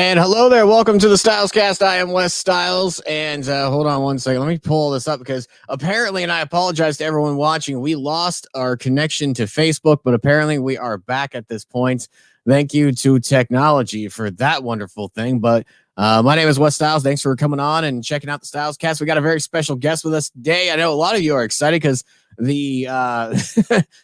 And hello there. Welcome to the Styles Cast. I am Wes Styles. And hold on one second. Let me pull this up because apparently, and I apologize to everyone watching, we lost our connection to Facebook, but apparently we are back at this point. Thank you to technology for that wonderful thing. But my name is Wes Styles. Thanks for coming on and checking out the Styles Cast. We got a very special guest with us today. I know a lot of you are excited because the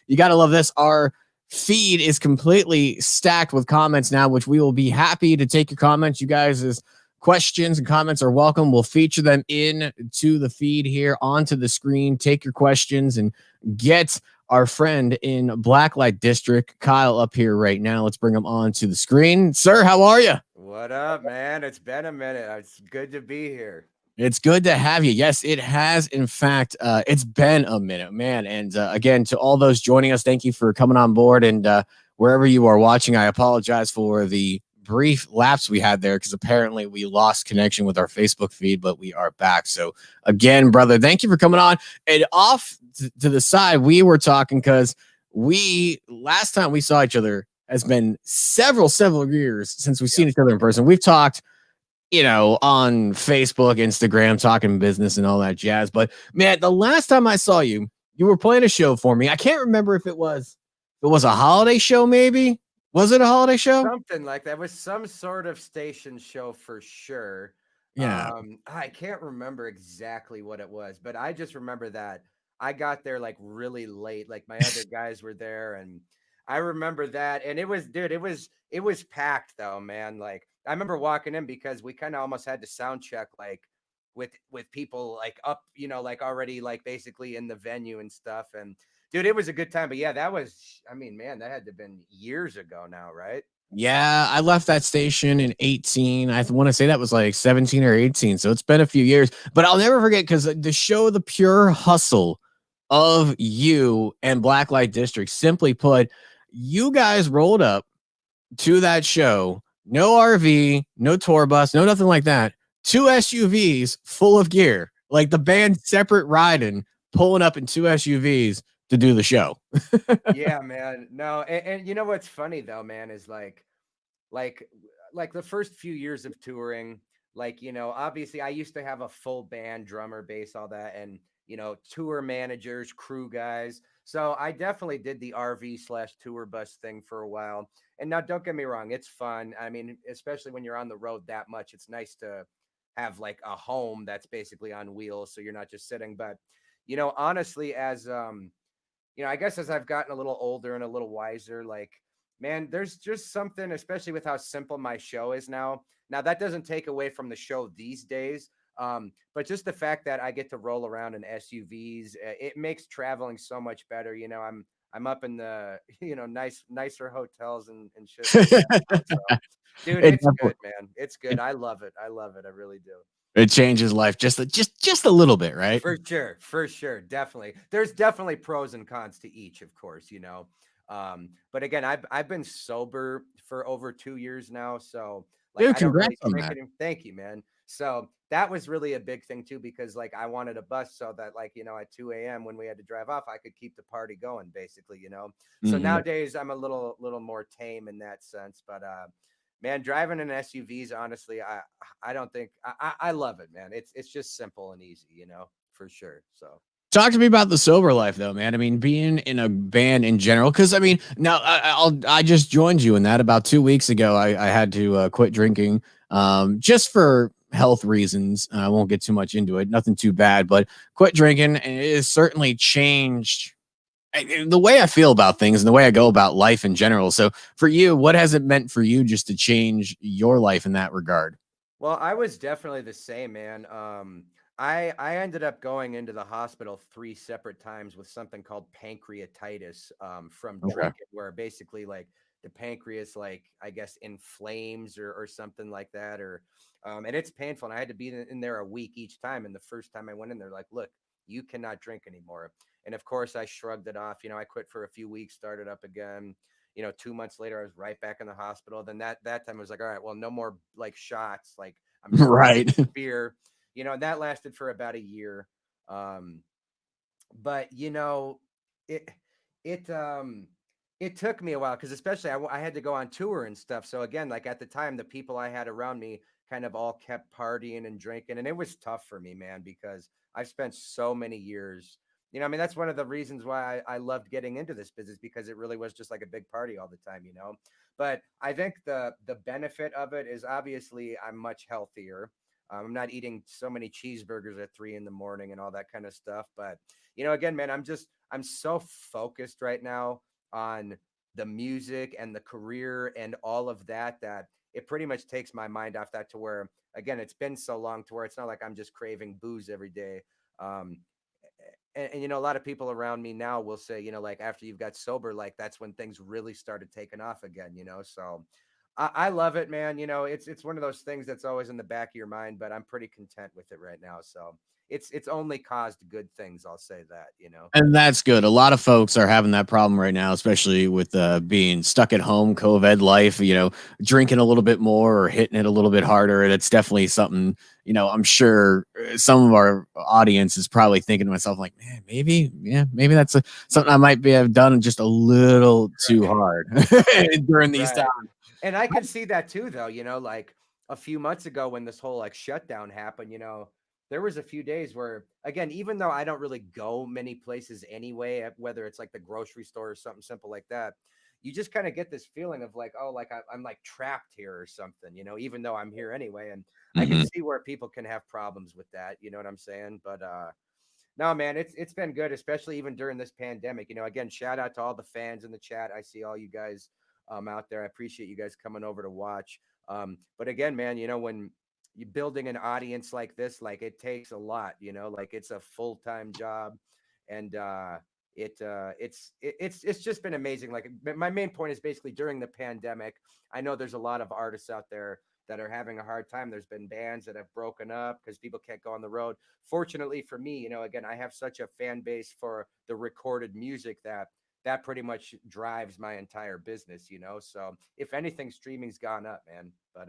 you got to love this. Our feed is completely stacked with comments now, which we will be happy to take your comments. You guys' questions and comments are welcome. We'll feature them in to the feed here onto the screen. Take your questions and get our friend in Blacklite District, Kyle, up here right now. Let's bring him on to the screen. Sir, how are you? What up, man? It's been a minute. It's good to be here. It's good to have you. Yes, it has. In fact, it's been a minute, man. And again, to all those joining us, thank you for coming on board. And wherever you are watching, I apologize for the brief lapse we had there because apparently we lost connection with our Facebook feed, but we are back. So again, brother, thank you for coming on. And off to the side, we were talking because last time we saw each other has been several years since we've seen each other in person. We've talked on Facebook, Instagram, talking business and all that jazz. But man, the last time I saw you, you were playing a show for me. I can't remember if it was a holiday show, maybe. Was it a holiday show? Something like that. It was some sort of station show for sure. Yeah. I can't remember exactly what it was, but I just remember that I got there like really late. Like my other guys were there, and I remember that. And it was, dude, it was packed though, man. Like I remember walking in because we kind of almost had to sound check like with people like up, like already like basically in the venue and stuff. And dude, it was a good time. But yeah, that was, I mean, man, that had to have been years ago now, right? Yeah, I left that station in 18. I want to say that was like 17 or 18. So it's been a few years, but I'll never forget because the show, the pure hustle of you and Blacklight District, simply put, you guys rolled up to that show, no RV, no tour bus, no nothing like that. Two SUVs full of gear, like the band separate riding, pulling up in two SUVs to do the show. Yeah, man. No, and you know what's funny though, man, is like like the first few years of touring, like obviously I used to have a full band, drummer, bass, all that, and tour managers, crew guys. So I definitely did the RV/tour bus thing for a while. And now don't get me wrong, it's fun. I mean, especially when you're on the road that much, it's nice to have like a home that's basically on wheels so you're not just sitting. But honestly, as I guess as I've gotten a little older and a little wiser, like, man, there's just something, especially with how simple my show is now. Now, that doesn't take away from the show these days. But just the fact that I get to roll around in SUVs, it makes traveling so much better. I'm up in the, nicer hotels and shit like that now. So, dude, it it's good, man. It's good. I love it. I love it. I really do. it changes life just a little bit, right? For sure, definitely. There's definitely pros and cons to each, of course, But again, I've been sober for over 2 years now, so like Dude, I don't congrats really on drink that. any. Thank you, man. So that was really a big thing too, because like I wanted a bus so that like at 2 a.m. when we had to drive off, I could keep the party going, basically. So Mhm. nowadays I'm a little more tame in that sense, but man, driving in SUVs, honestly, I don't think I love it, man. It's just simple and easy, for sure. So Talk to me about the sober life, though, man. I mean, being in a band in general, because I mean, now I just joined you in that about 2 weeks ago. I had to quit drinking, just for health reasons. I won't get too much into it. Nothing too bad, but quit drinking, and it has certainly changed the way I feel about things and the way I go about life in general. So, for you, what has it meant for you just to change your life in that regard? well, I was definitely the same, man. I ended up going into the hospital 3 separate times with something called pancreatitis from Okay. drinking, where basically like the pancreas, like I guess, inflames or something like that, or and it's painful. And I had to be in there a week each time. And the first time I went in there, like, look, you cannot drink anymore. And of course, I shrugged it off. I quit for a few weeks, started up again. 2 months later, I was right back in the hospital. Then that time I was like, all right, well, no more like shots. Like I'm just gonna Right. beer, and that lasted for about a year. Um, but it it It took me a while because especially I had to go on tour and stuff. So again, like at the time, the people I had around me kind of all kept partying and drinking, and it was tough for me, man, because I've spent so many years. I mean, that's one of the reasons why I loved getting into this business because it really was just like a big party all the time. But I think the benefit of it is obviously I'm much healthier. I'm not eating so many cheeseburgers at 3 in the morning and all that kind of stuff. But again, man, I'm so focused right now on the music and the career and all of that it pretty much takes my mind off that to where again it's been so long to where it's not like I'm just craving booze every day. um and a lot of people around me now will say like after you've got sober, like that's when things really started taking off again. So I love it, man. It's one of those things that's always in the back of your mind, but I'm pretty content with it right now. So it's only caused good things, I'll say that. And that's good. A lot of folks are having that problem right now, especially with being stuck at home, COVID life, drinking a little bit more or hitting it a little bit harder. That's definitely something, I'm sure some of our audience is probably thinking to myself, like, man, maybe that's something I might be have done just a little too Right. hard during these Right. times. And I can see that too, though, like a few months ago when this whole like shutdown happened, there was a few days where, again, even though I don't really go many places anyway, whether it's like the grocery store or something simple like that, you just kind of get this feeling of like, oh, like I'm like trapped here or something, even though I'm here anyway. And I can Mhm. see where people can have problems with that. You know what I'm saying? But, no, man, it's been good, especially even during this pandemic. Again, shout out to all the fans in the chat. I see all you guys out there. I appreciate you guys coming over to watch. But again, man, when you're building an audience like this, like it takes a lot. Like it's a full time job, and it's just been amazing. Like my main point is basically during the pandemic. I know there's a lot of artists out there that are having a hard time. There's been bands that have broken up because people can't go on the road. Fortunately for me, again, I have such a fan base for the recorded music that pretty much drives my entire business. So if anything, streaming's gone up, man. But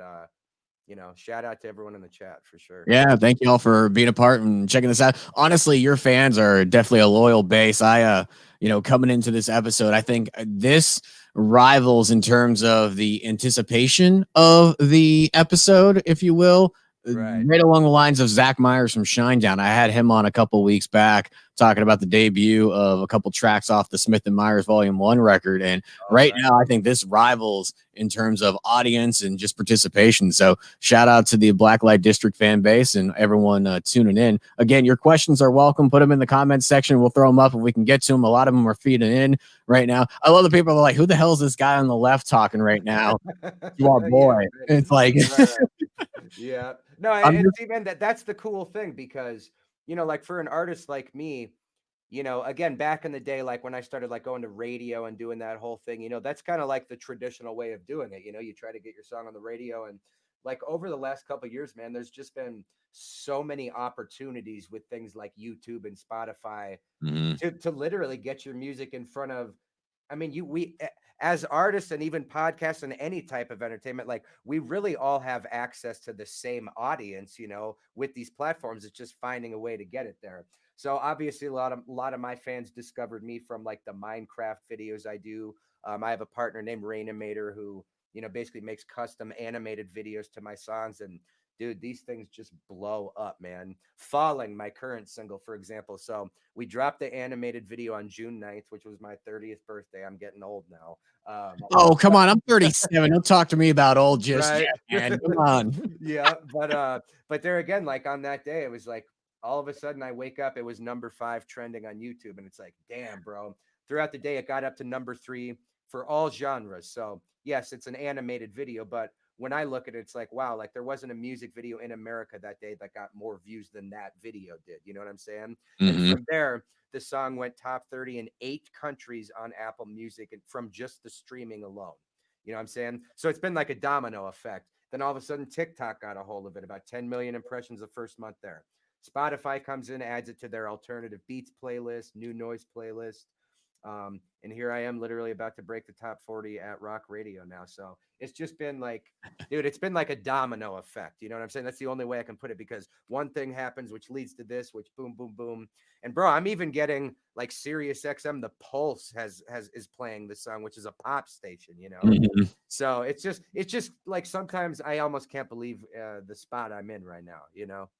shout out to everyone in the chat for sure. Yeah, thank you all for being a part and checking this out. Honestly, your fans are definitely a loyal base. Coming into this episode, I think this rivals in terms of the anticipation of the episode, if you will, Right. right along the lines of Zach Myers from Shinedown. I had him on a couple weeks back talking about the debut of a couple tracks off the Smith and Myers Volume 1 record. And All right right. now, I think this rivals in terms of audience and just participation. So shout out to the Blacklight District fan base and everyone tuning in. Again, your questions are welcome. Put them in the comments section. We'll throw them up if we can get to them. A lot of them are feeding in right now. I love the people that are like, who the hell is this guy on the left talking right now? You are Yeah. boy. It's like, Right. Right. Yeah. No, I'm and just, see, man, that's the cool thing because like for an artist like me, again, back in the day, like when I started like going to radio and doing that whole thing, that's kind of like the traditional way of doing it. You try to get your song on the radio, and like over the last couple of years, man, there's just been so many opportunities with things like YouTube and Spotify Mhm. to literally get your music in front of. I mean, as artists and even podcasts and any type of entertainment, like we really all have access to the same audience, with these platforms. It's just finding a way to get it there. So obviously, a lot of my fans discovered me from like the Minecraft videos I do. I have a partner named Rainimator who basically makes custom animated videos to my songs, and dude, these things just blow up, man. Falling, my current single, for example. So we dropped the animated video on June 9th, which was my 30th birthday. I'm getting old now. oh, come on. I'm 37. Don't talk to me about old just Right. yet, man. Come on. Yeah, but there again, like on that day, it was like all of a sudden I wake up, it was number 5 trending on YouTube, and it's like, damn, bro. Throughout the day, it got up to number 3 for all genres. So yes, it's an animated video, but when I look at it, it's like, wow, like there wasn't a music video in America that day that got more views than that video did. You know what I'm saying? And Mhm. from there, the song went top 30 in 8 countries on Apple Music and from just the streaming alone. You know what I'm saying? So it's been like a domino effect. Then all of a sudden, TikTok got a hold of it, about 10 million impressions the first month there. Spotify comes in, adds it to their alternative beats playlist, new noise playlist. And here I am literally about to break the top 40 at rock radio now. So it's just been like, dude, it's been like a domino effect. You know what I'm saying? That's the only way I can put it, because one thing happens, which leads to this, which boom, boom, boom. And bro, I'm even getting like Sirius XM, the Pulse is playing the song, which is a pop station, you know? Mhm. So it's just like sometimes I almost can't believe the spot I'm in right now, you know?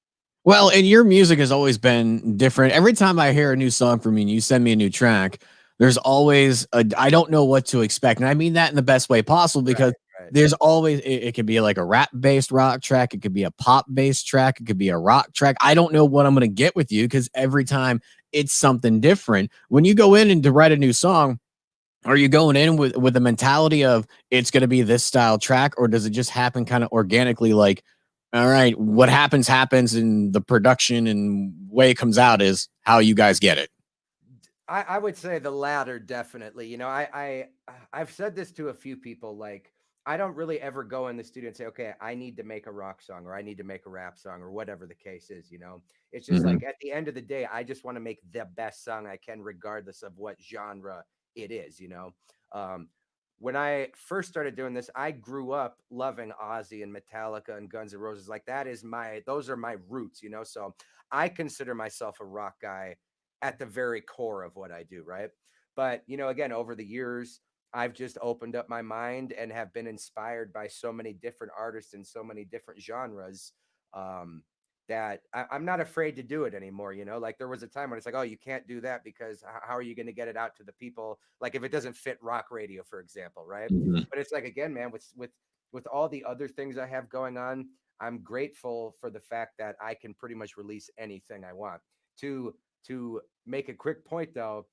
Well, and your music has always been different. Every time I hear a new song from you and you send me a new track, there's always I don't know what to expect. And I mean that in the best way possible, because Right, right. there's always it could be like a rap based rock track, it could be a pop based track, it could be a rock track. I don't know what I'm gonna get with you, because every time it's something different. When you go in and to write a new song, are you going in with the mentality of it's going to be this style track, or does it just happen kind of organically, like, all right, what happens happens, and the production and way it comes out is how you guys get it? I would say the latter, definitely. You know, I've said this to a few people. Like, I don't really ever go in the studio and say, okay, I need to make a rock song, or I need to make a rap song, or whatever the case is. You know, it's just Mhm. like at the end of the day, I just want to make the best song I can, regardless of what genre it is. You know, um, when I first started doing this, I grew up loving Ozzy and Metallica and Guns N' Roses. Like, those are my roots. You know, so I consider myself a rock guy at the very core of what I do, right? But, you know, again, over the years, I've just opened up my mind and have been inspired by so many different artists in so many different genres, um, that I'm not afraid to do it anymore. You know, like there was a time when it's like, oh, you can't do that because how are you going to get it out to the people? Like if it doesn't fit rock radio, for example, right? Mhm. But it's like, again, man, with all the other things I have going on, I'm grateful for the fact that I can pretty much release anything I want. To make a quick point though,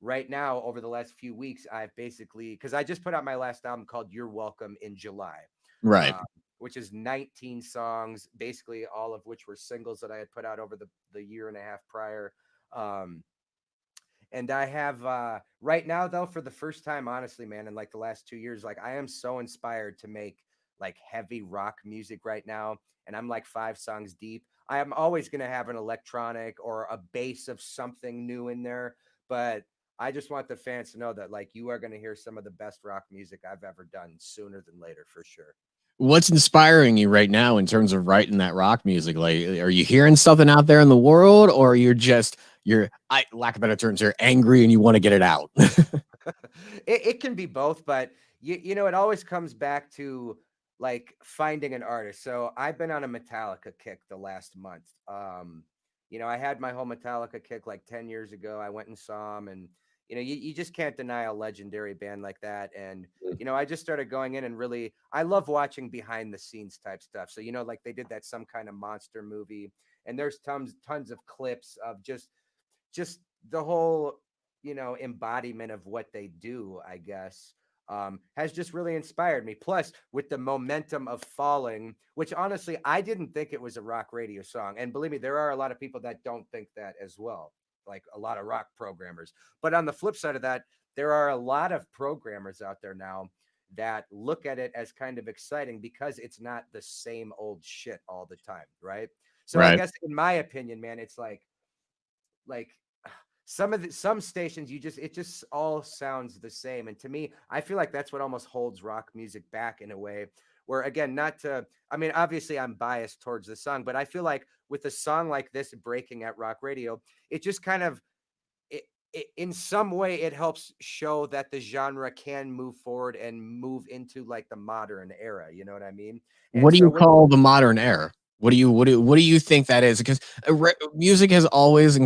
right now over the last few weeks, I've basically, because I just put out my last album called You're Welcome in July, Right. uh, which is 19 songs, basically all of which were singles that I had put out over the year and a half prior. Um, and I have right now though, for the first time, honestly, man, in like the last 2 years, like I am so inspired to make like heavy rock music right now. And I'm like 5 songs deep. I am always gonna have an electronic or a bass of something new in there. But I just want the fans to know that like you are gonna hear some of the best rock music I've ever done sooner than later for sure. What's inspiring you right now in terms of writing that rock music? Like, are you hearing something out there in the world, or you're, I lack of better terms, you're angry and you want to get it out? It can be both, but you know, it always comes back to like finding an artist. So I've been on a Metallica kick the last month. You know, I had my whole Metallica kick like 10 years ago. I went and saw them, and you know, you just can't deny a legendary band like that. And you know, I just started going in and really I love watching behind the scenes type stuff. So, you know, like they did that Some Kind of Monster movie, and there's tons of clips of just the whole, you know, embodiment of what they do, I guess, has just really inspired me. Plus, with the momentum of Falling, which honestly I didn't think it was a rock radio song, and believe me, there are a lot of people that don't think that as well, like a lot of rock programmers. But on the flip side of that, there are a lot of programmers out there now that look at it as kind of exciting because it's not the same old shit all the time, right? So I Right. guess in my opinion, man, it's like some stations, you just it just all sounds the same, and to me I feel like that's what almost holds rock music back in a way, where again, not to, I mean, obviously I'm biased towards the song, but I feel like with a song like this breaking at rock radio, it just kind of it in some way it helps show that the genre can move forward and move into like the modern era, you know what I mean? And What do so you with call the modern era? What do you think that is? Because music has always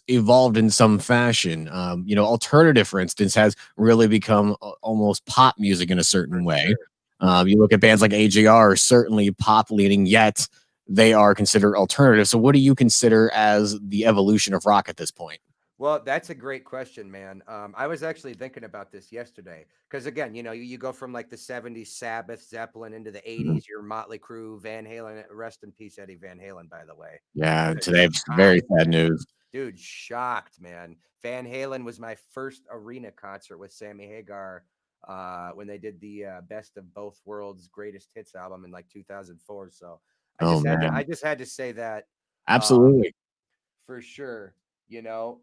evolved in some fashion. You know, alternative, for instance, has really become almost pop music in a certain For way. sure, for You sure. look at bands like AJR, certainly pop leaning, yet they are considered alternative. So, what do you consider as the evolution of rock at this point? Well, that's a great question, man. I was actually thinking about this yesterday because, again, you know, you go from like the '70s, Sabbath, Zeppelin, into the Mhm. '80s, your Motley Crue, Van Halen. Rest in peace, Eddie Van Halen, by the way. Yeah, today very Shocked, sad man. news. Dude, shocked, man. Van Halen was my first arena concert with Sammy Hagar when they did the Best of Both Worlds Greatest Hits album in like 2004. So Oh I man, just had to say that. Um, absolutely. for sure. You know,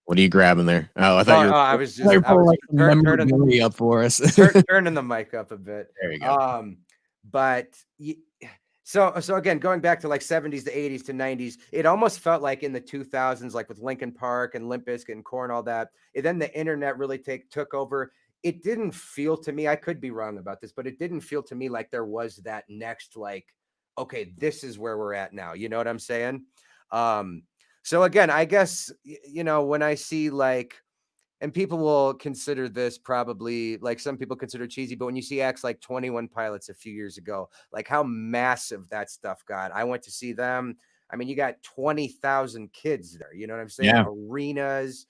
What are you grabbing there? Oh, Oh, I was I thought you just were pulling like some turning memorabilia up for us. turning the mic up a bit. There you go. But so again, going back to like 70s to 80s to 90s, it almost felt like in the 2000s, like with Linkin Park and Limp Bizkit and Korn, all that. And then the internet really took over. It didn't feel to me, I could be wrong about this, but it didn't feel to me like there was that next, like, okay, this is where we're at now. You know what I'm saying? Um, so again, I guess when I see like, and people will consider this probably like some people consider cheesy, but when you see acts like 21 Pilots a few years ago, like how massive that stuff got. I went to see them. I mean, you got 20,000 kids there, you know what I'm saying? Yeah. Arenas.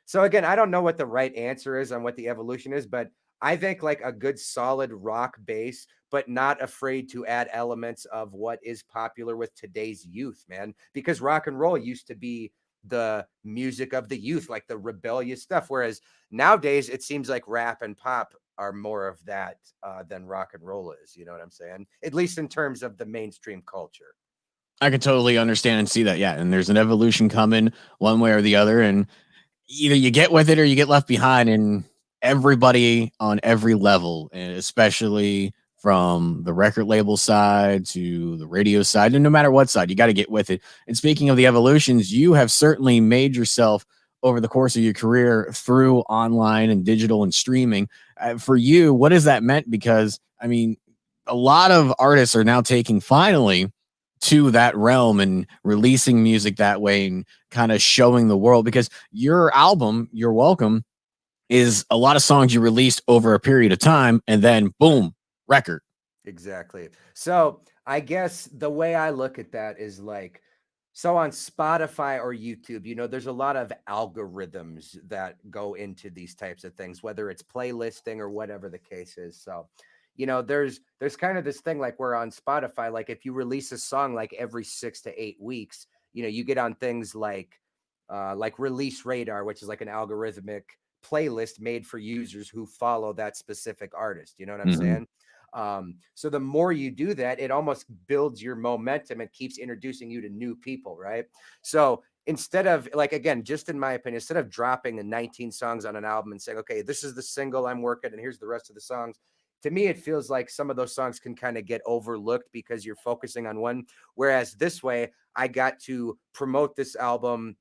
So again, I don't know what the right answer is on what the evolution is, but I think like a good solid rock base, but not afraid to add elements of what is popular with today's youth, man, because rock and roll used to be the music of the youth, like the rebellious stuff. Whereas nowadays, it seems like rap and pop are more of that than rock and roll is. You know what I'm saying? At least in terms of the mainstream culture. I could totally understand and see that. Yeah. And there's an evolution coming one way or the other. And either you get with it or you get left behind. And everybody on every level, and especially from the record label side to the radio side, and no matter what side, you got to get with it. And speaking of the evolutions, you have certainly made yourself over the course of your career through online and digital and streaming. For you, what has that meant? Because I mean, a lot of artists are now taking finally to that realm and releasing music that way and kind of showing the world, because your album, You're Welcome, is a lot of songs you released over a period of time and then boom, record. Exactly. So I guess the way I look at that is like, so on Spotify or YouTube, there's a lot of algorithms that go into these types of things, whether it's playlisting or whatever the case is. So, there's kind of this thing like where on Spotify, like if you release a song like every 6 to 8 weeks, you get on things like Release Radar, which is like an algorithmic playlist made for users who follow that specific artist. You know what I'm Mhm. saying? So the more you do that, it almost builds your momentum and keeps introducing you to new people, right? So instead of like, again, just in my opinion, instead of dropping the 19 songs on an album and saying, okay, this is the single I'm working and here's the rest of the songs, to me, it feels like some of those songs can kind of get overlooked because you're focusing on one. Whereas this way, I got to promote this album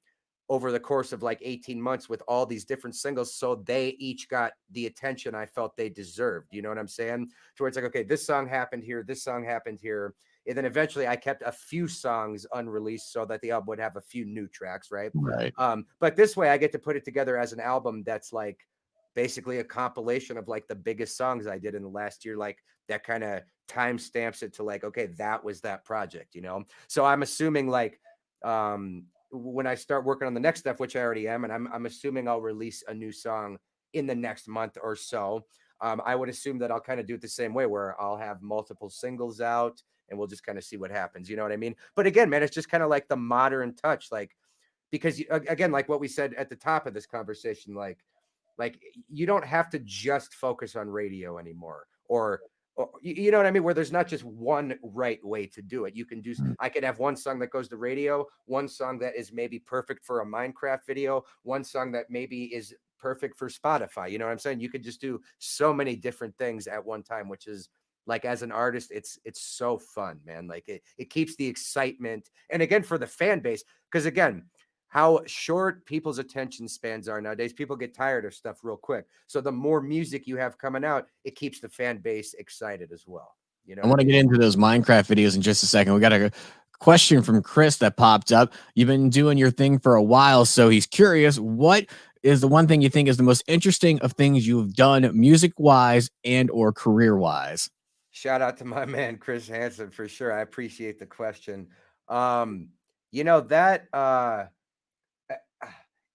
over the course of like 18 months with all these different singles. So they each got the attention I felt they deserved. You know what I'm saying? To where it's like, okay, this song happened here, this song happened here. And then eventually I kept a few songs unreleased so that the album would have a few new tracks, right? Right. But this way I get to put it together as an album that's like basically a compilation of like the biggest songs I did in the last year, like that kind of time stamps it to like, okay, that was that project. So I'm assuming like when I start working on the next stuff, which I already am, and I'm assuming I'll release a new song in the next month or so. I would assume that I'll kind of do it the same way, where I'll have multiple singles out, and we'll just kind of see what happens. You know what I mean? But again, man, it's just kind of like the modern touch, like because again, like what we said at the top of this conversation, like you don't have to just focus on radio anymore, or you know what I mean, where there's not just one right way to do it. You can do, Mm. I could have one song that goes to radio, one song that is maybe perfect for a Minecraft video, one song that maybe is perfect for Spotify. You know what I'm saying? You could just do so many different things at one time, which is like as an artist, it's so fun, man. Like it keeps the excitement, and again for the fan base, because again, how short people's attention spans are nowadays. People get tired of stuff real quick. So the more music you have coming out, it keeps the fan base excited as well. You know I what I want to get mean? into those Minecraft videos in just a second. We got a question from Chris that popped up. You've been doing your thing for a while, so he's curious. What is the one thing you think is the most interesting of things you've done music wise and or career wise? Shout out to my man Chris Hansen for sure. I appreciate the question. Um, that uh,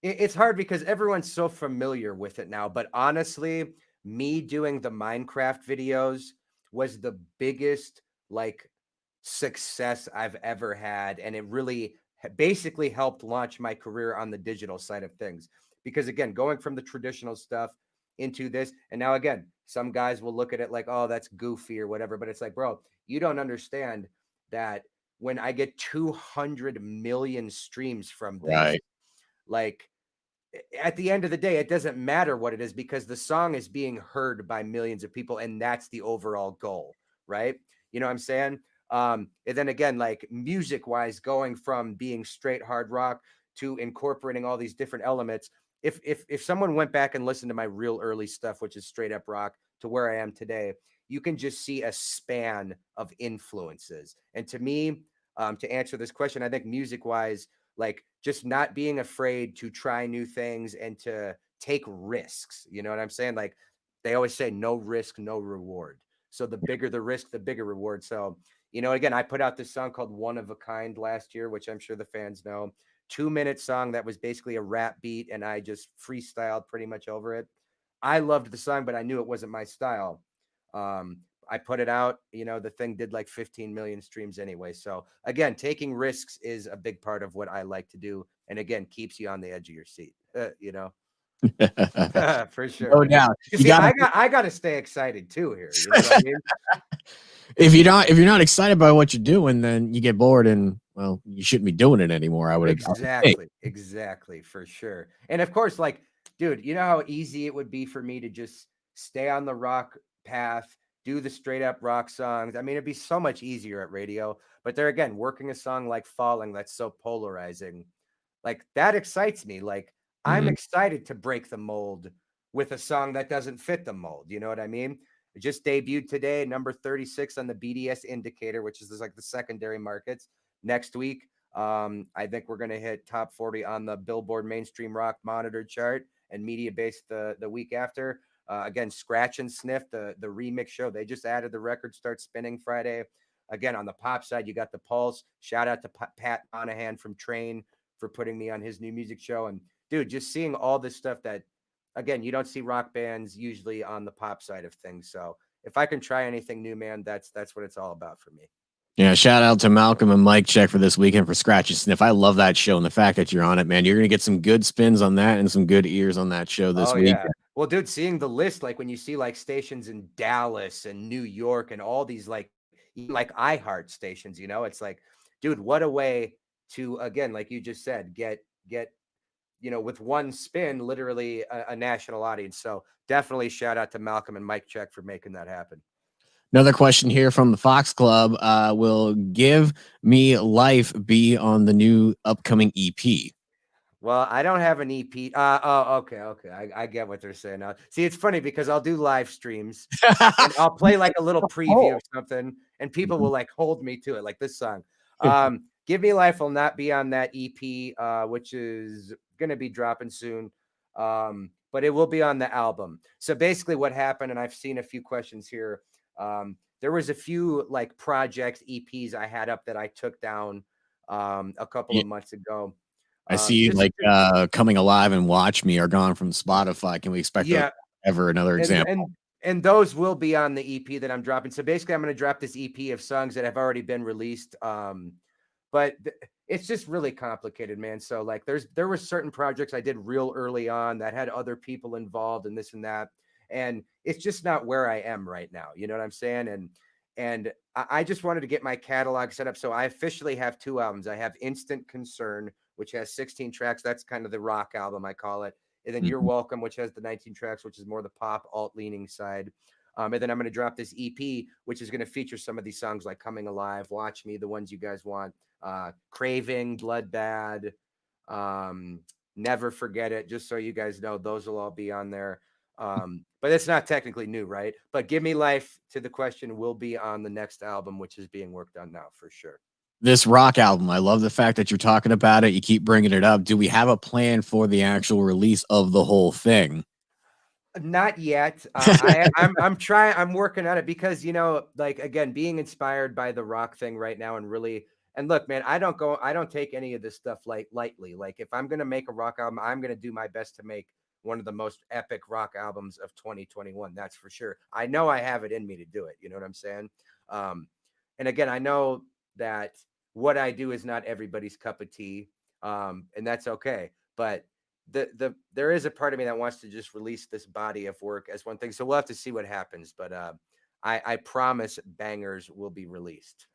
it's hard because everyone's so familiar with it now, but honestly, me doing the Minecraft videos was the biggest like success I've ever had, and it really basically helped launch my career on the digital side of things. Because again, going from the traditional stuff into this, and now again, some guys will look at it like, oh, that's goofy or whatever, but it's like, bro, you don't understand that when I get 200 million streams from this, Right. like at the end of the day, it doesn't matter what it is because the song is being heard by millions of people, and that's the overall goal, right? You know what I'm saying? And then again, like music wise, going from being straight hard rock to incorporating all these different elements. If someone went back and listened to my real early stuff, which is straight up rock, to where I am today, you can just see a span of influences. And to me, to answer this question, I think music wise, like just not being afraid to try new things and to take risks. You know what I'm saying? Like they always say, no risk, no reward. So the bigger the risk, the bigger reward. So, again, I put out this song called One of a Kind last year, which I'm sure the fans know. 2-minute song that was basically a rap beat, and I just freestyled pretty much over it. I loved the song, but I knew it wasn't my style. I put it out, the thing did like 15 million streams anyway. So again, taking risks is a big part of what I like to do. And again, keeps you on the edge of your seat, for sure. No doubt. You You see, gotta I got to stay excited too here. You know what I mean? if you're not excited by what you're doing, then you get bored and well, you shouldn't be doing it anymore. I would think. Exactly, for sure. And of course, like, dude, you know how easy it would be for me to just stay on the rock path, do the straight up rock songs. I mean, it'd be so much easier at radio. But there again, working a song like Falling that's so polarizing, like that excites me. Like, I'm Mhm. excited to break the mold with a song that doesn't fit the mold. You know what I mean? It just debuted today, number 36 on the BDS indicator, which is like the secondary markets. Next week, I think we're going to hit top 40 on the Billboard Mainstream Rock Monitor chart and Media Base the week after. Again, Scratch and Sniff, the remix show, they just added the record start spinning Friday. Again, on the pop side, you got the Pulse. Shout out to Pat Monahan from Train for putting me on his new music show. And dude, just seeing all this stuff that, again, you don't see rock bands usually on the pop side of things. So if I can try anything new, man, that's what it's all about for me. Yeah, shout out to Malcolm and Mike Check for this weekend for Scratch and Sniff. I love that show and the fact that you're on it, man. You're gonna get some good spins on that and some good ears on that show this Oh week. yeah. Well, dude, seeing the list, like when you see like stations in Dallas and New York and all these like iHeart stations, it's like, dude, what a way to, again, like you just said, get with one spin, literally a national audience. So definitely shout out to Malcolm and Mike Check for making that happen. Another question here from the Fox Club. Will Give Me Life be on the new upcoming EP? Well, I don't have an EP. Oh, okay. I get what they're saying now. See, it's funny because I'll do live streams and I'll play like a little preview of something, and people will like hold me to it, like this song. Give Me Life will not be on that EP, which is gonna be dropping soon. But it will be on the album. So basically, what happened, and I've seen a few questions here. There was a few like projects EPs I had up that I took down a couple Yeah, of months ago. I see Just like Coming Alive and Watch Me are gone from Spotify. Can we expect those Yeah, ever another and example? and and those will be on the EP that I'm dropping. So basically, I'm going to drop this EP of songs that have already been released. But it's just really complicated, man. So like, there were certain projects I did real early on that had other people involved and this and that, and it's just not where I am right now. You know what I'm saying? And I just wanted to get my catalog set up. So I officially have 2 albums. I have Instant Concern, which has 16 tracks. That's kind of the rock album, I call it. And then You're Mhm. Welcome, which has the 19 tracks, which is more the pop alt leaning side. And then I'm going to drop this EP, which is going to feature some of these songs like Coming Alive, Watch Me, the ones you guys want, Craving, Blood Bad, um, Never Forget It. Just so you guys know, those will all be on there. But it's not technically new, right? But Give Me Life, to the question, will be on the next album, which is being worked on now for sure. This rock album, I love the fact that you're talking about it. You keep bringing it up. Do we have a plan for the actual release of the whole thing? Not yet. I'm trying. I'm working on it because like again, being inspired by the rock thing right now, and really, and look, man, I don't take any of this stuff like lightly. Like if I'm gonna make a rock album, I'm gonna do my best to make one of the most epic rock albums of 2021. That's for sure. I know I have it in me to do it. You know what I'm saying? Um, and again, I know that what I do is not everybody's cup of tea, and that's okay. But there is a part of me that wants to just release this body of work as one thing. So we'll have to see what happens. But I promise bangers will be released.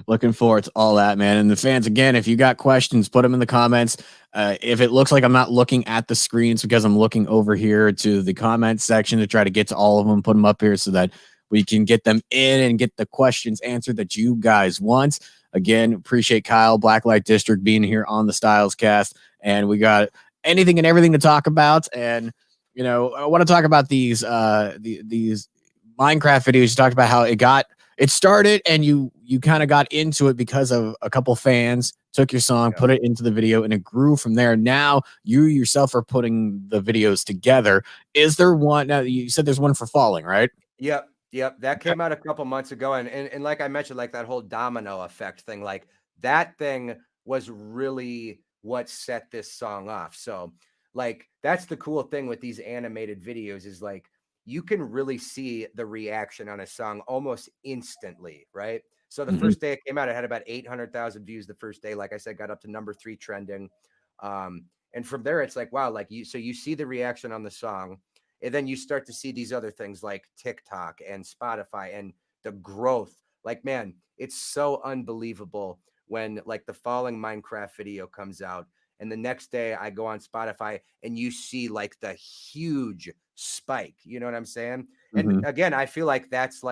Looking forward to all that, man. And the fans, again, if you got questions, put them in the comments. If it looks like I'm not looking at the screens because I'm looking over here to the comment section to try to get to all of them, put them up here so that we can get them in and get the questions answered that you guys want. Again, appreciate Kyle, Blacklight District, being here on the Styles Cast. And we got anything and everything to talk about. And, you know, I want to talk about these these Minecraft videos. You talked about how it started and you kind of got into it because of a couple fans took your song, Yep. put it into the video, and it grew from there. Now you yourself are putting the videos together. Is there one? Now you said there's one for Falling, right? Yep. Yep. That came out a couple months ago. And like I mentioned, like that whole domino effect thing, like that thing was really what set this song off. So, like, that's the cool thing with these animated videos is like you can really see the reaction on a song almost instantly, right? So the Mhm. first day it came out, it had about 800,000 views the first day. Like I said, got up to number 3 trending. And from there, it's like, wow, like so you see the reaction on the song, and then you start to see these other things like TikTok and Spotify and the growth. Like, man, it's so unbelievable when like the Falling Minecraft video comes out, and the next day I go on Spotify and you see like the huge spike. You know what I'm saying? And Mhm. again, I feel like that's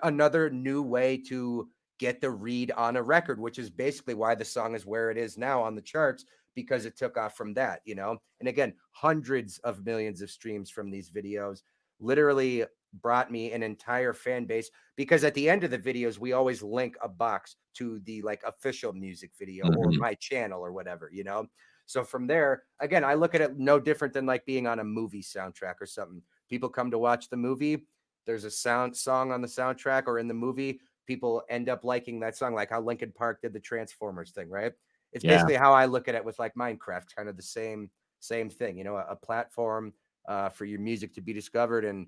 another new way to get the read on a record, which is basically why the song is where it is now on the charts, because it took off from that, you know? And again, hundreds of millions of streams from these videos literally brought me an entire fan base, because at the end of the videos we always link a box to the like official music video or Mhm. my channel or whatever, you know? So from there, again, I look at it no different than like being on a movie soundtrack or something. People come to watch the movie, there's a song on the soundtrack or in the movie, people end up liking that song, like how Linkin Park did the Transformers thing, right? It's Yeah. basically how I look at it with like Minecraft, kind of the same thing, you know, a platform for your music to be discovered. And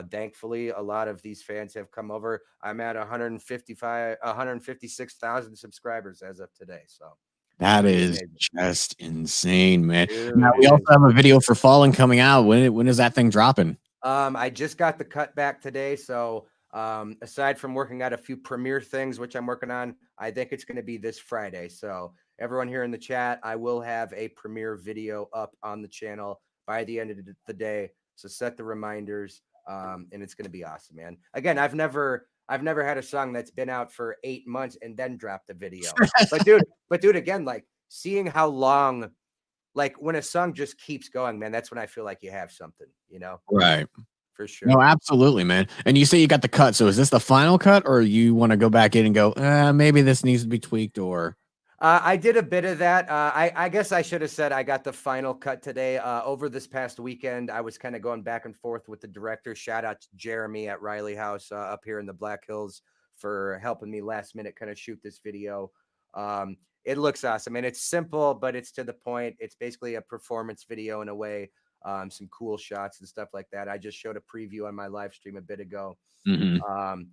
thankfully, a lot of these fans have come over. I'm at 156,000 subscribers as of today, so That pretty is amazing, just insane, man. Now dude. we It also is. have a video for Falling coming out. When is that thing dropping? I just got the cut back today. So, aside from working out a few premiere things, which I'm working on, I think it's going to be this Friday. So, everyone here in the chat, I will have a premiere video up on the channel by the end of the day. So, set the reminders, and it's going to be awesome, man. Again, I've never had a song that's been out for 8 months and then dropped a video. But dude, again, like seeing how long, like when a song just keeps going, man, that's when I feel like you have something, you know. Right. For No, sure. absolutely, man. And you say you got the cut. So is this the final cut or you want to go back in and go, maybe this needs to be tweaked or I did a bit of that. I guess I should have said I got the final cut today. Over this past weekend, I was kind of going back and forth with the director. Shout out to Jeremy at Riley House up here in the Black Hills for helping me last minute kind of shoot this video. It looks awesome and it's simple, but it's to the point. It's basically a performance video in a way. Some cool shots and stuff like that. I just showed a preview on my live stream a bit ago. Mhm.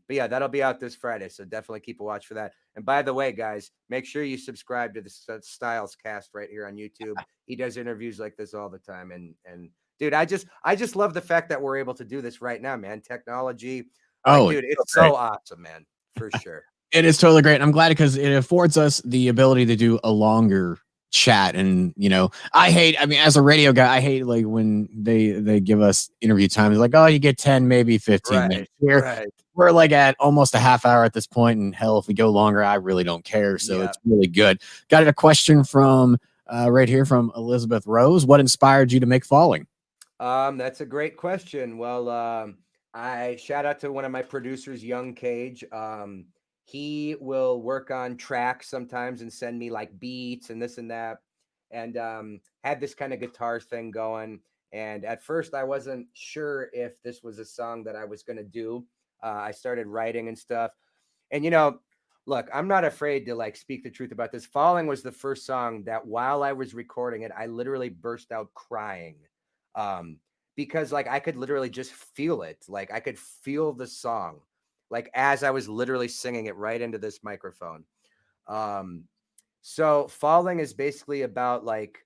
But yeah, that'll be out this Friday. So definitely keep a watch for that. And by the way, guys, make sure you subscribe to the Styles Cast right here on YouTube. He does interviews like this all the time. And dude, I just love the fact that we're able to do this right now, man. Technology, like, Oh, it's dude, so it's great. so awesome, man, for sure. It is totally great. I'm glad because it affords us the ability to do a longer chat. And I mean, as a radio guy, I hate like when they give us interview time. It's like, oh, you get 10, maybe 15 Right, minutes. Here, right. we're like at almost a half hour at this point, and hell, if we go longer, I really don't care. So Yeah. it's really good. Got a question from right here from Elizabeth Rose. What inspired you to make Falling? That's a great question. Well, I shout out to one of my producers, Young Cage. He will work on tracks sometimes and send me like beats and this and that. And had this kind of guitar thing going. And at first, I wasn't sure if this was a song that I was going to do. I started writing and stuff. And look, I'm not afraid to like speak the truth about this. Falling was the first song that while I was recording it, I literally burst out crying. Um, because like I could literally just feel it. Like I could feel the song like as I was literally singing it right into this microphone. Um, so Falling is basically about like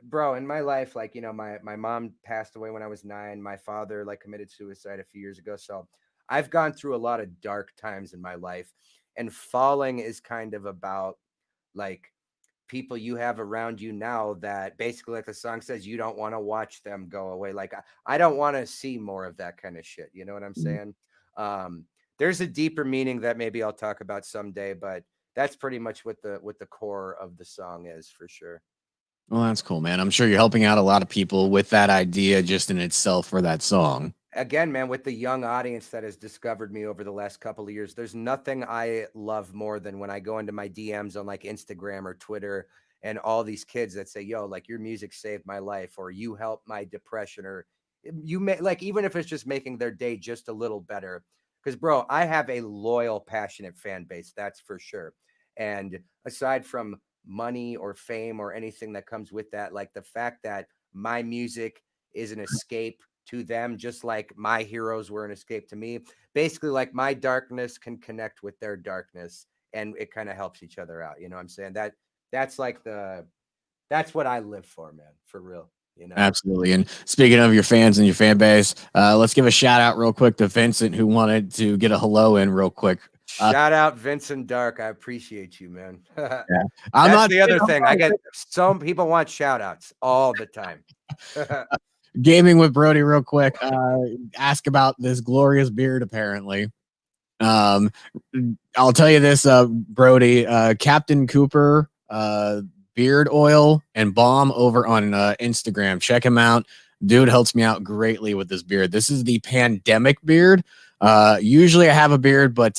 bro, in my life, like, my mom passed away when I was 9. My father like committed suicide a few years ago. So I've gone through a lot of dark times in my life. And falling is kind of about like people you have around you now that basically, like the song says, you don't want to watch them go away. Like I don't want to see more of that kind of shit. You know what I'm saying? Um, there's a deeper meaning that maybe I'll talk about someday, but that's pretty much what the core of the song is for sure. Well, that's cool, man. I'm sure you're helping out a lot of people with that idea just in itself for that song. Again, man, with the young audience that has discovered me over the last couple of years, there's nothing I love more than when I go into my DMs on like Instagram or Twitter and all these kids that say, yo, like your music saved my life, or you helped my depression, or you may like, even if it's just making their day just a little better. Because, bro, I have a loyal, passionate fan base, that's for sure. And aside from money or fame or anything that comes with that, like the fact that my music is an escape to them, just like my heroes were an escape to me. Basically, like my darkness can connect with their darkness, and it kind of helps each other out. You know what I'm saying? That's like that's what I live for, man, for real. You know. Absolutely. And speaking of your fans and your fan base, let's give a shout out real quick to Vincent who wanted to get a hello in real quick. Shout out Vincent Dark. I appreciate you, man. Yeah. I'm That's not the other thing. I get some people want shout outs all the time. gaming with Brody real quick. Ask about this glorious beard, apparently. Um, I'll tell you this, Brody, Captain Cooper, beard oil and balm over on Instagram. Check him out. Dude helps me out greatly with this beard. This is the pandemic beard. Usually I have a beard, but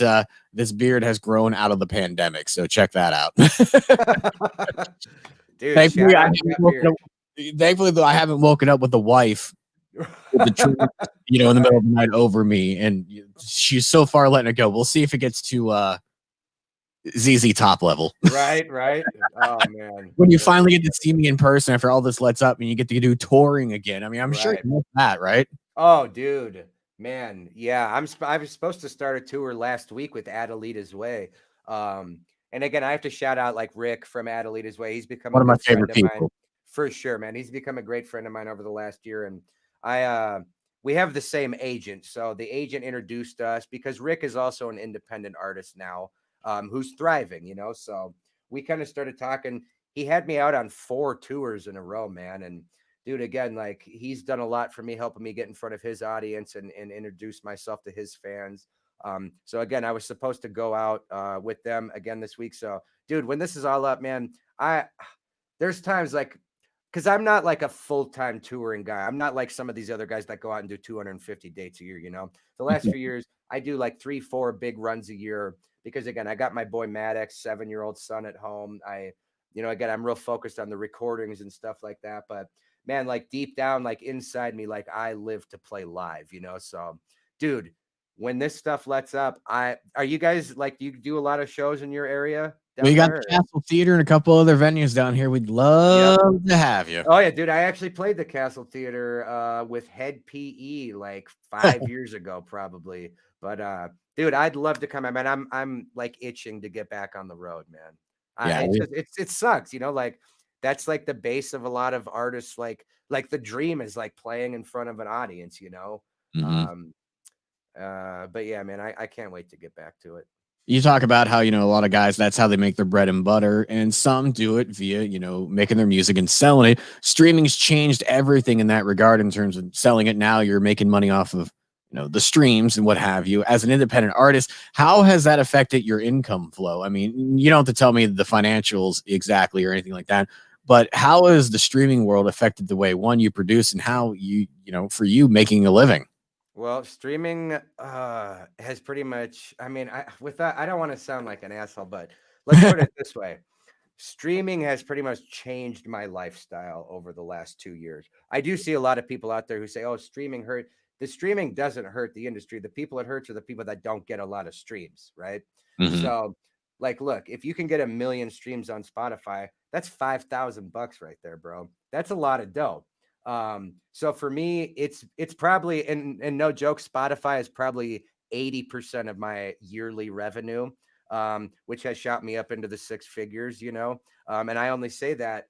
this beard has grown out of the pandemic. So check that out. Dude, thankfully, shout I out to haven't that woken beard. up, thankfully, though, I haven't woken up with the wife with the tree, in the middle Right, of the night over me, and she's so far letting it go. We'll see if it gets to ZZ Top level. right. Oh man, When you that's finally get to see me in person after all this lets up and you get to do touring again. I mean, I'm sure right. you know that, right? Oh, dude, man, yeah. I was supposed to start a tour last week with Adelita's Way. And again, I have to shout out like Rick from Adelita's Way. He's become a One of my good friend favorite of mine people. for sure, man. He's become a great friend of mine over the last year, and I we have the same agent. So the agent introduced us because Rick is also an independent artist now, who's thriving. So we kind of started talking. He had me out on 4 tours in a row, man, and dude, again, like he's done a lot for me, helping me get in front of his audience and introduce myself to his fans. So again, I was supposed to go out with them again this week. So, dude, when this is all up, man, I there's times like because I'm not like a full-time touring guy. I'm not like some of these other guys that go out and do 250 dates a year. The last few years, I do like 3, 4 big runs a year because again, I got my boy Maddox, 7-year-old son at home. Again, I'm real focused on the recordings and stuff like that. But man, like deep down, like inside me, like I live to play live. So, dude, when this stuff lets up, are you guys like, do you do a lot of shows in your area We down got there? the Castle Theater and a couple other venues down here. We'd Yep. love to have you. Oh yeah, dude. I actually played the Castle Theater with Head PE like 5 years ago, probably. But dude, I'd love to come. I mean, I'm like itching to get back on the road, man. Yeah. It sucks, like that's like the base of a lot of artists. Like the dream is like playing in front of an audience. Mhm. Um, but yeah, man, I can't wait to get back to it. You talk about how, a lot of guys, that's how they make their bread and butter. And some do it via, making their music and selling it. Streaming's changed everything in that regard in terms of selling it. Now you're making money off of, the streams and what have you. As an independent artist, how has that affected your income flow? I mean, you don't have to tell me the financials exactly or anything like that, but how has the streaming world affected the way one you produce and how for you making a living? Well, streaming has pretty much. I mean, with that, I don't want to sound like an asshole, but let's put it this way: streaming has pretty much changed my lifestyle over the last 2 years. I do see a lot of people out there who say, "Oh, streaming hurt." The streaming doesn't hurt the industry. The people it hurts are the people that don't get a lot of streams, right? Mhm. So, like, look, if you can get 1 million streams on Spotify, that's $5,000 right there, bro. That's a lot of dough. So for me, it's probably and no joke, Spotify is probably 80% of my yearly revenue, which has shot me up into the 6 figures. And I only say that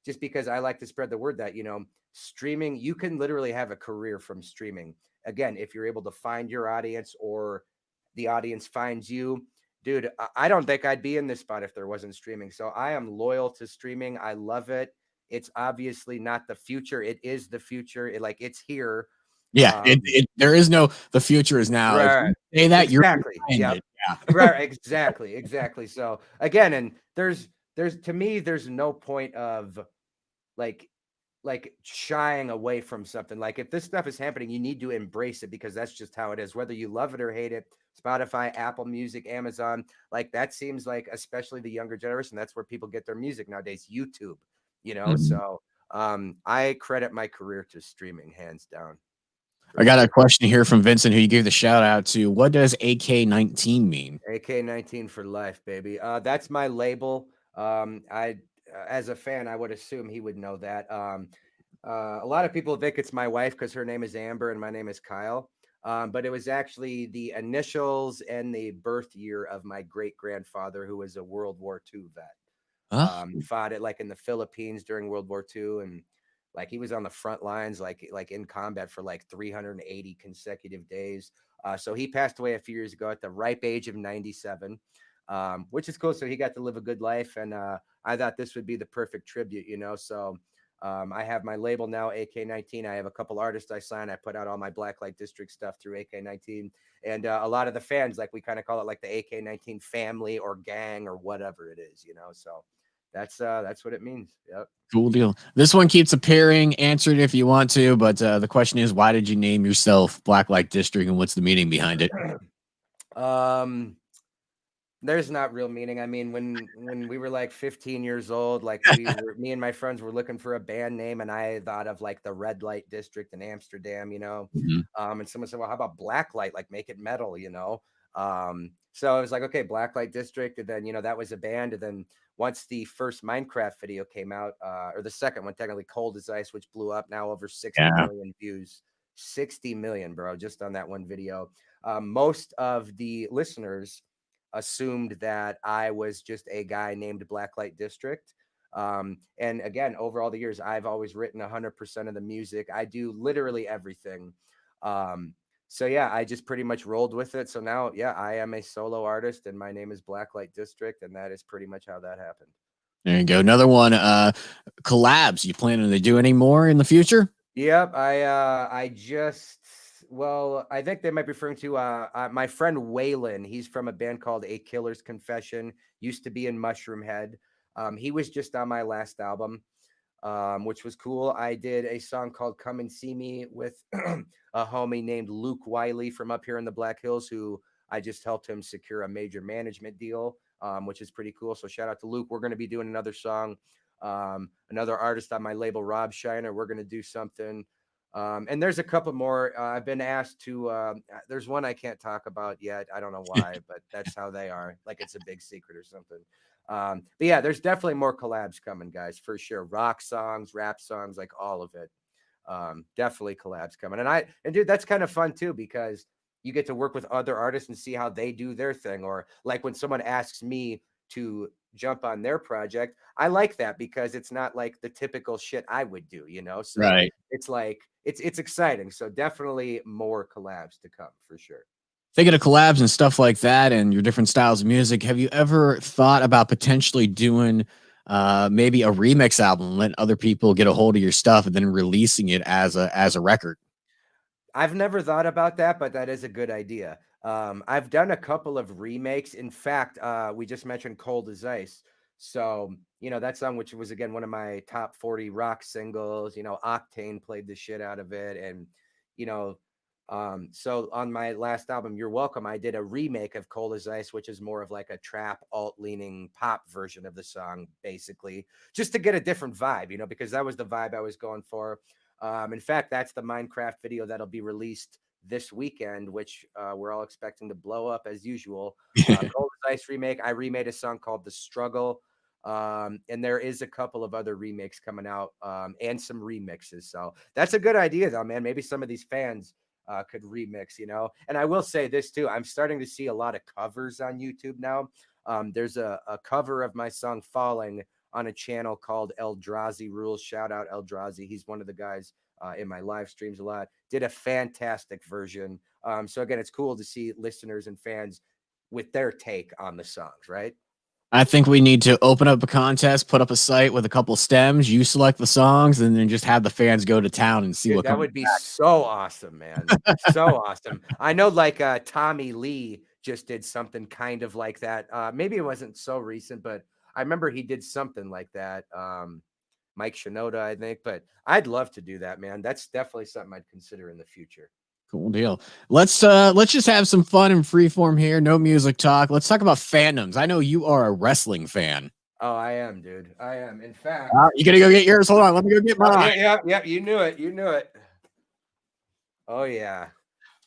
just because I like to spread the word that, streaming, you can literally have a career from streaming. Again, if you're able to find your audience or the audience finds you, dude, I don't think I'd be in this spot if there wasn't streaming. So I am loyal to streaming. I love it. It's obviously not the future. It is the future. It's here. Yeah, Um, there is no the future is now. If you right. say that, you're Exactly. behind Yep. it. Yeah. Right. Exactly. Exactly. So again, and there's to me, there's no point of like shying away from something. Like if this stuff is happening, you need to embrace it because that's just how it is, whether you love it or hate it. Spotify, Apple Music, Amazon, like that seems like, especially the younger generation, that's where people get their music nowadays. YouTube, Mhm. so I credit my career to streaming, hands down, I for got a sure. question here from Vincent, who you gave the shout out to. What does AK-19 mean? AK-19 for life, baby. That's my label. I As a fan, I would assume he would know that. A lot of people think it's my wife because her name is Amber and my name is Kyle. But it was actually the initials and the birth year of my great grandfather, who was a World War II vet. Huh? Fought it like in the Philippines during World War II, and like he was on the front lines, like in combat for like 380 consecutive days. So he passed away a few years ago at the ripe age of 97, which is cool. So he got to live a good life, and I thought this would be the perfect tribute. So I have my label now, AK-19. I have a couple artists I sign. I put out all my Blacklight District stuff through AK-19, and a lot of the fans, like we kind of call it like the AK-19 family or gang or whatever it is. So that's what it means. Yep. Cool deal. This one keeps appearing. Answer it if you want to, but the question is, why did you name yourself Blacklight District, and what's the meaning behind it? um There's not real meaning. I mean, when we were like 15 years old, like me and my friends were looking for a band name, and I thought of like the Red Light District in Amsterdam. Mhm. And someone said, "Well, how about Blacklight? Like, make it metal." So I was like, "Okay, Blacklight District," and then that was a band. And then once the first Minecraft video came out, or the second one, technically, Cold as Ice, which blew up, now over 60 Yeah. million views, 60 million, bro, just on that one video. Most of the listeners assumed that I was just a guy named Blacklight District. And again, over all the years, I've always written 100% of the music. I do literally everything. Um, so yeah, I just pretty much rolled with it. So now, yeah, I am a solo artist, and my name is Blacklight District, and that is pretty much how that happened. There you go. Another one. Collabs. You planning to do any more in the future? Yep, I just well, I think they might be referring to my friend Waylon. He's from a band called A Killer's Confession. Used to be in Mushroom Head. He was just on my last album, which was cool. I did a song called "Come and See Me" with a homie named Luke Wiley from up here in the Black Hills, who I just helped him secure a major management deal, which is pretty cool. So shout out to Luke. We're going to be doing another song. Another artist on my label, Rob Shiner. We're going to do something. And there's a couple more. I've been asked to. There's one I can't talk about yet. I don't know why, but that's how they are. Like it's a big secret or something. But yeah, there's definitely more collabs coming, guys, for sure. Rock songs, rap songs, like all of it. Definitely collabs coming. And dude, that's kind of fun too, because you get to work with other artists and see how they do their thing. Or like when someone asks me to jump on their project, I like that because it's not like the typical shit I would do. So Right. it's like it's exciting. So definitely more collabs to come for sure. Thinking of collabs and stuff like that, and your different styles of music. Have you ever thought about potentially doing maybe a remix album, let other people get a hold of your stuff, and then releasing it as a record? I've never thought about that, but that is a good idea. I've done a couple of remakes. In fact, we just mentioned Cold as Ice. So, that song, which was again one of my top 40 rock singles, Octane played the shit out of it. And, you know, so on my last album, You're Welcome, I did a remake of Cold as Ice, which is more of like a trap alt leaning pop version of the song, basically, just to get a different vibe, because that was the vibe I was going for. In fact, that's the Minecraft video that'll be released this weekend, which we're all expecting to blow up as usual. Cold as Ice remake. I remade a song called The Struggle. And there is a couple of other remakes coming out, and some remixes. So that's a good idea, though, man. Maybe some of these fans could remix. And I will say this too. I'm starting to see a lot of covers on YouTube now. There's a cover of my song Falling on a channel called Eldrazi Rules. Shout out Eldrazi. He's one of the guys in my live streams a lot. Did a fantastic version. So again, it's cool to see listeners and fans with their take on the songs, right? I think we need to open up a contest, put up a site with a couple stems. You select the songs, and then just have the fans go to town and see Dude, what that comes would be so awesome, man. So awesome. I know like Tommy Lee just did something kind of like that. Maybe it wasn't so recent, but I remember he did something like that. Mike Shinoda, I think, but I'd love to do that, man. That's definitely something I'd consider in the future. Cool deal. Let's just have some fun and freeform here. No music talk. Let's talk about fandoms. I know you are a wrestling fan. Oh, I am, dude. I am. In fact, You gonna go get yours? Hold on, let me go get oh, mine. yeah. You knew it. You knew it. Oh yeah.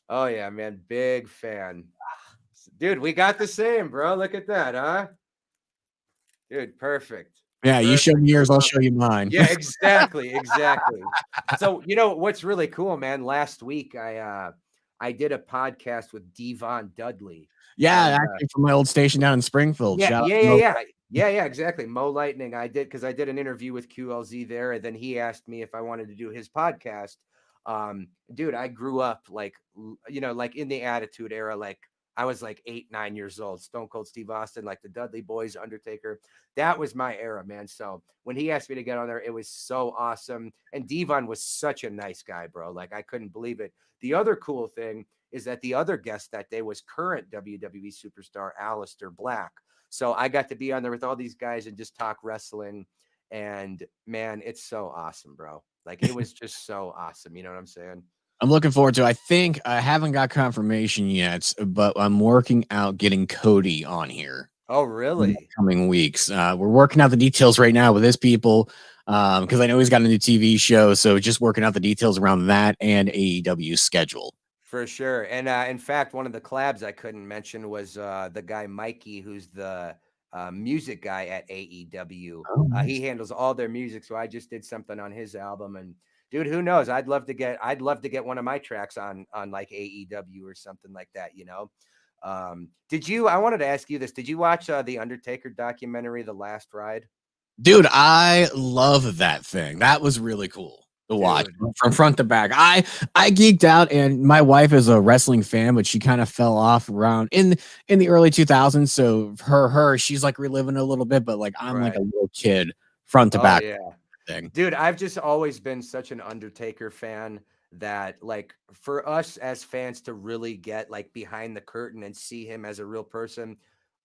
Oh yeah, man. Big fan. Dude, we got the same, bro. Look at that, huh? Dude, perfect. Yeah, you show Perfect. me yours, I'll show you mine. Yeah, exactly, exactly. So, you know what's really cool, man? Last week I did a podcast with Devon Dudley. Yeah, And actually from my old station down in Springfield. yeah, Shout out yeah, to yeah, Mo. yeah, exactly. Mo Lightning. I did because I did an interview with QLZ there, and then he asked me if I wanted to do his podcast. Dude, I grew up like like in the Attitude Era, like I was like 8, 9 years old. Stone Cold Steve Austin, like the Dudley Boys, Undertaker. That was my era, man. So when he asked me to get on there, it was so awesome. And Devon was such a nice guy, bro. Like I couldn't believe it. The other cool thing is that the other guest that day was current WWE superstar Aleister Black. So I got to be on there with all these guys and just talk wrestling. And man, it's so awesome, bro. Like it was just so awesome. You know what I'm saying? I'm looking forward to. I think I haven't got confirmation yet, but I'm working out getting Cody on here Oh, in the really? coming weeks. We're working out the details right now with his people because I know he's got a new TV show. So just working out the details around that and AEW schedule. For sure. And in fact, one of the collabs I couldn't mention was the guy Mikey, who's the music guy at AEW. Oh, nice. He handles all their music, so I just did something on his album. And dude, who knows? I'd love to get one of my tracks on like AEW or something like that. Did you? I wanted to ask you this. Did you watch the Undertaker documentary, The Last Ride? Dude, I love that thing. That was really cool to watch Dude, from front to back. I geeked out, and my wife is a wrestling fan, but she kind of fell off around in the early 2000s. So she's like reliving a little bit, but like I'm like a right. little kid front to Oh back yeah. thing. Dude, I've just always been such an Undertaker fan that like for us as fans to really get like behind the curtain and see him as a real person.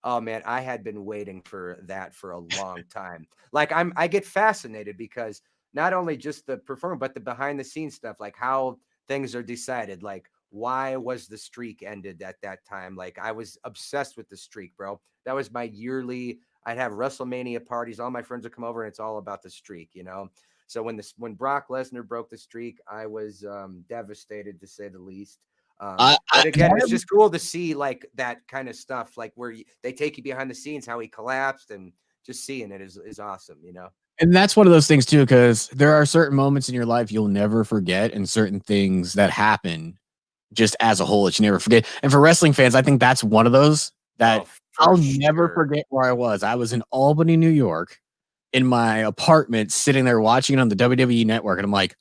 Oh man, I had been waiting for that for a long time. Like I get fascinated because not only just the performance, but the behind the scenes stuff, like how things are decided, like why was the streak ended at that time? Like I was obsessed with the streak, bro. That was my yearly. I'd have WrestleMania parties. All my friends would come over, and it's all about the streak. So when Brock Lesnar broke the streak, I was devastated to say the least. But again, it's just cool to see like that kind of stuff, like where they take you behind the scenes, how he collapsed, and just seeing it is awesome. And that's one of those things too, because there are certain moments in your life you'll never forget, and certain things that happen just as a whole that you never forget. And for wrestling fans, I think that's one of those that Oh, for I'll never sure. forget where I was. I was in Albany, New York, in my apartment, sitting there watching it on the WWE network, and I'm like,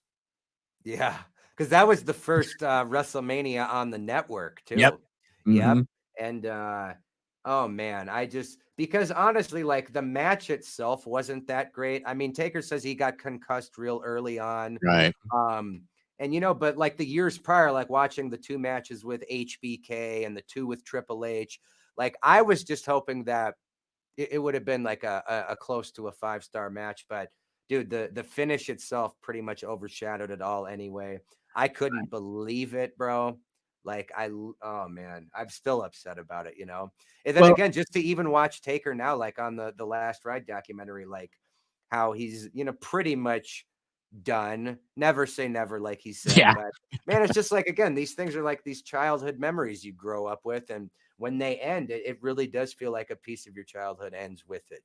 Yeah, because that was the first WrestleMania on the network "Yep, too. Yep. mm-hmm, And oh man, I just because honestly, like the match itself wasn't that great. I mean, Taker says he got concussed real early on. right." Um, and but like the years prior, like watching the two matches with HBK and the two with Triple H, like I was just hoping that it would have been like a close to a 5-star match, but dude, the finish itself pretty much overshadowed it all anyway. I couldn't believe it, bro. Like oh man, I'm still upset about it. And then Well, again, just to even watch Taker now, like on the Last Ride documentary, like how he's pretty much done. Never say never, like he said. yeah, But man, it's just like again, these things are like these childhood memories you grow up with, and when they end, it really does feel like a piece of your childhood ends with it.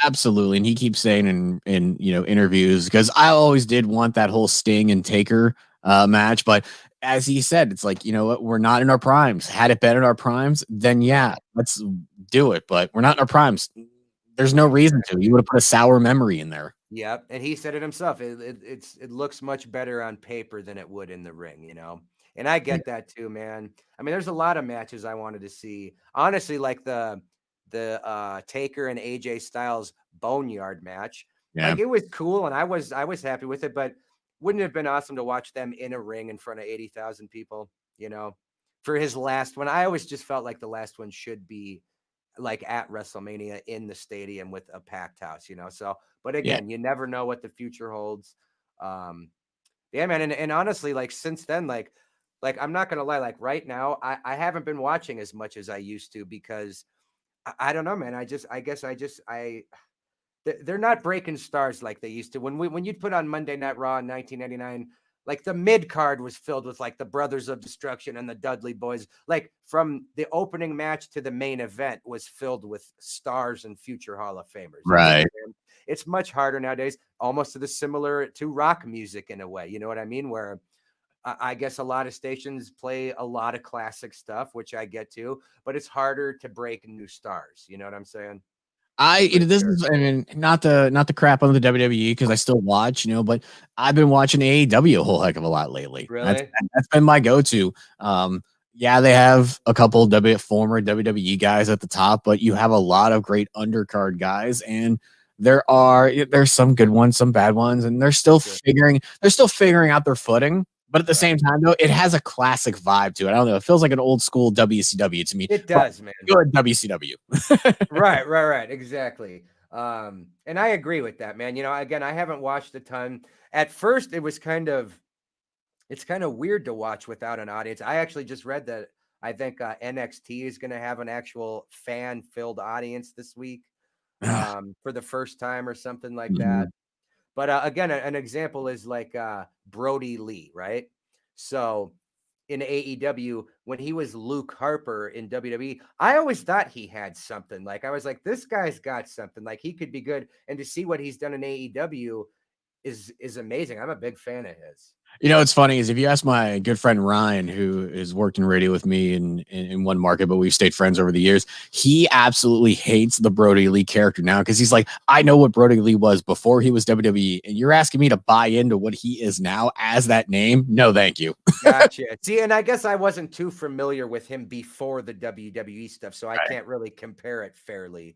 absolutely. And he keeps saying in interviews, because I always did want that whole Sting and Taker match, but as he said, it's like, you know what, we're not in our primes. Had it been in our primes, then yeah, let's do it. But we're not in our primes. There's no reason to. You would have put a sour memory in there. Yep, and he said it himself. It looks much better on paper than it would in the ring, you know. And I get that too, man. I mean, there's a lot of matches I wanted to see. Honestly, like the Taker and AJ Styles Boneyard match. Yeah. Like it was cool, and I was happy with it. But wouldn't it have been awesome to watch them in a ring in front of 80,000 people? You know, for his last one. I always just felt like the last one should be like at WrestleMania in the stadium with a packed house, you know. So, but Yeah. again, you never know what the future holds. Um, yeah, man, and honestly, like since then, like I'm not gonna lie, like right now, I haven't been watching as much as I used to because I don't know, man. I guess they're not breaking stars like they used to. When you'd put on Monday Night Raw in 1999, like the mid card was filled with like the Brothers of Destruction and the Dudley Boys. Like from the opening match to the main event was filled with stars and future Hall of Famers. You know what I Right. mean? It's much harder nowadays, almost to the similar to rock music in a way. You know what I mean? Where I guess a lot of stations play a lot of classic stuff, which I get to, but it's harder to break new stars. You know what I'm saying? This is, I mean, not the crap on the WWE because I still watch, but I've been watching AEW a whole heck of a lot lately. Really? That's been my go-to. Yeah, they have a couple former WWE guys at the top, but you have a lot of great undercard guys, and there's some good ones, some bad ones, and they're still figuring out their footing. But at the same time, though, it has a classic vibe to it. I don't know. It feels like an old school WCW to me. It does, man. Good WCW. Right. Exactly. And I agree with that, man. You know, again, I haven't watched a ton. At first, it's kind of weird to watch without an audience. I actually just read that I think NXT is going to have an actual fan-filled audience this week for the first time or something like that. But again, an example is like Brody Lee, right? So in AEW, when he was Luke Harper in WWE, I always thought he had something. Like I was like, this guy's got something. Like he could be good. And to see what he's done in AEW is amazing. I'm a big fan of his. It's funny is if you ask my good friend Ryan, who has worked in radio with me in one market, but we've stayed friends over the years, he absolutely hates the Brody Lee character now because he's like, I know what Brody Lee was before he was WWE, and you're asking me to buy into what he is now as that name? No, thank you. Gotcha. See, and I guess I wasn't too familiar with him before the WWE stuff, so I can't really compare it fairly.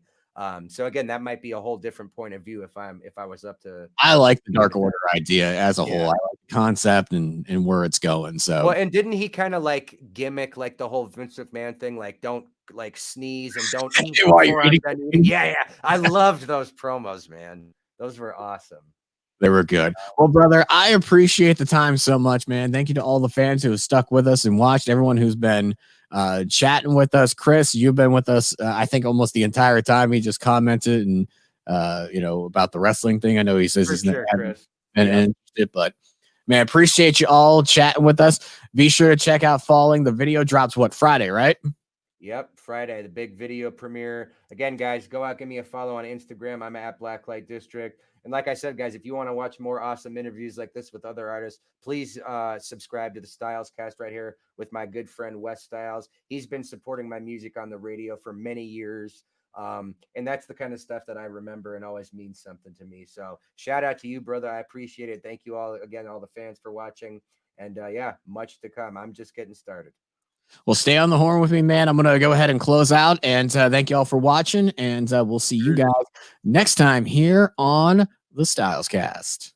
So again, that might be a whole different point of view if I was up to. I like the Dark Order idea as a whole. I like the concept and where it's going. So well, and didn't he kind of like gimmick like the whole Vince McMahon thing, like don't like sneeze and don't eat while you're eating. Yeah. I loved those promos, man. Those were awesome. They were good. Well, brother, I appreciate the time so much, man. Thank you to all the fans who have stuck with us and watched, everyone who's been chatting with us. Chris, you've been with us, I think, almost the entire time. He just commented and, about the wrestling thing. I know he says he's sure, Chris. But man, appreciate you all chatting with us. Be sure to check out Falling. The video drops Friday, right? Yep, Friday, the big video premiere. Again, guys, go out, give me a follow on Instagram. I'm at Blacklite District. And like I said, guys, if you want to watch more awesome interviews like this with other artists, please subscribe to the Styles Cast right here with my good friend Wes Styles. He's been supporting my music on the radio for many years. And that's the kind of stuff that I remember and always means something to me. So shout out to you, brother. I appreciate it. Thank you all again, all the fans for watching. And much to come. I'm just getting started. Well, stay on the horn with me, man. I'm going to go ahead and close out. And thank you all for watching. And we'll see you guys next time here on the Styles Cast.